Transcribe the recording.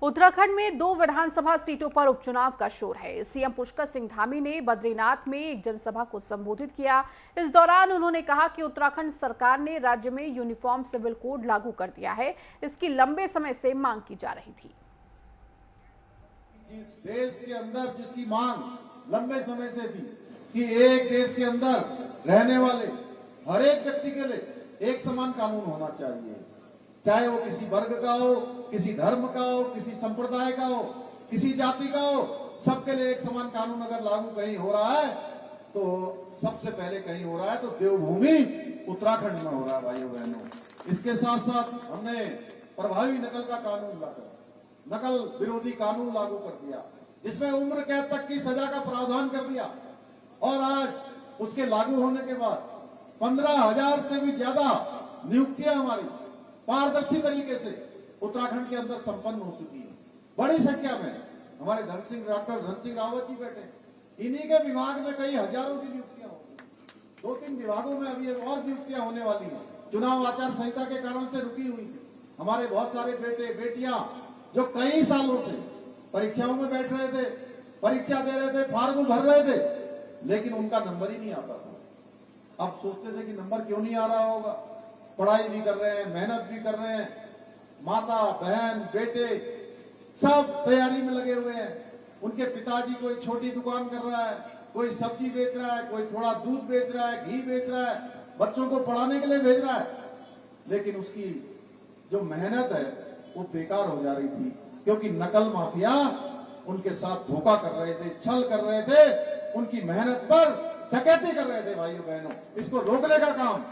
उत्तराखंड में 2 विधानसभा सीटों पर उपचुनाव का शोर है। सीएम पुष्कर सिंह धामी ने बद्रीनाथ में एक जनसभा को संबोधित किया। इस दौरान उन्होंने कहा कि उत्तराखंड सरकार ने राज्य में यूनिफॉर्म सिविल कोड लागू कर दिया है। इसकी लंबे समय से मांग की जा रही थी। जिस देश के अंदर जिसकी मांग लंबे समय से थी कि एक देश के अंदर रहने वाले हर एक व्यक्ति के लिए एक समान कानून होना चाहिए, चाहे वो किसी वर्ग का हो, किसी धर्म का हो, किसी संप्रदाय का हो, किसी जाति का हो, सबके लिए एक समान कानून अगर लागू कहीं हो रहा है तो सबसे पहले कहीं हो रहा है तो देवभूमि उत्तराखंड में हो रहा है भाइयों बहनों। इसके साथ साथ हमने प्रभावी नकल का कानून लाकर नकल विरोधी कानून लागू कर दिया, जिसमें उम्र कैद तक की सजा का प्रावधान कर दिया। और आज उसके लागू होने के बाद 15,000 से भी ज्यादा नियुक्तियां हमारी पारदर्शी तरीके से उत्तराखंड के अंदर संपन्न हो चुकी है। बड़ी संख्या में हमारे डॉक्टर धन सिंह रावत जी बैठे, इन्हीं के विभाग में कई हजारों की नियुक्तियां होती। 2-3 विभागों में अभी और नियुक्तियां होने वाली हैं। चुनाव आचार संहिता के कारण से रुकी हुई थी। हमारे बहुत सारे बेटे बेटियां जो कई सालों से परीक्षाओं में बैठ रहे थे, परीक्षा दे रहे थे, फॉर्म भर रहे थे, लेकिन उनका नंबर ही नहीं आता था। अब सोचते थे कि नंबर क्यों नहीं आ रहा होगा। पढ़ाई भी कर रहे हैं, मेहनत भी कर रहे हैं, माता बहन बेटे सब तैयारी में लगे हुए हैं। उनके पिताजी कोई छोटी दुकान कर रहा है, कोई सब्जी बेच रहा है, कोई थोड़ा दूध बेच रहा है, घी बेच रहा है, बच्चों को पढ़ाने के लिए भेज रहा है, लेकिन उसकी जो मेहनत है वो बेकार हो जा रही थी, क्योंकि नकल माफिया उनके साथ धोखा कर रहे थे, छल कर रहे थे, उनकी मेहनत पर डकैती कर रहे थे। भाइयों बहनों, इसको रोकने का काम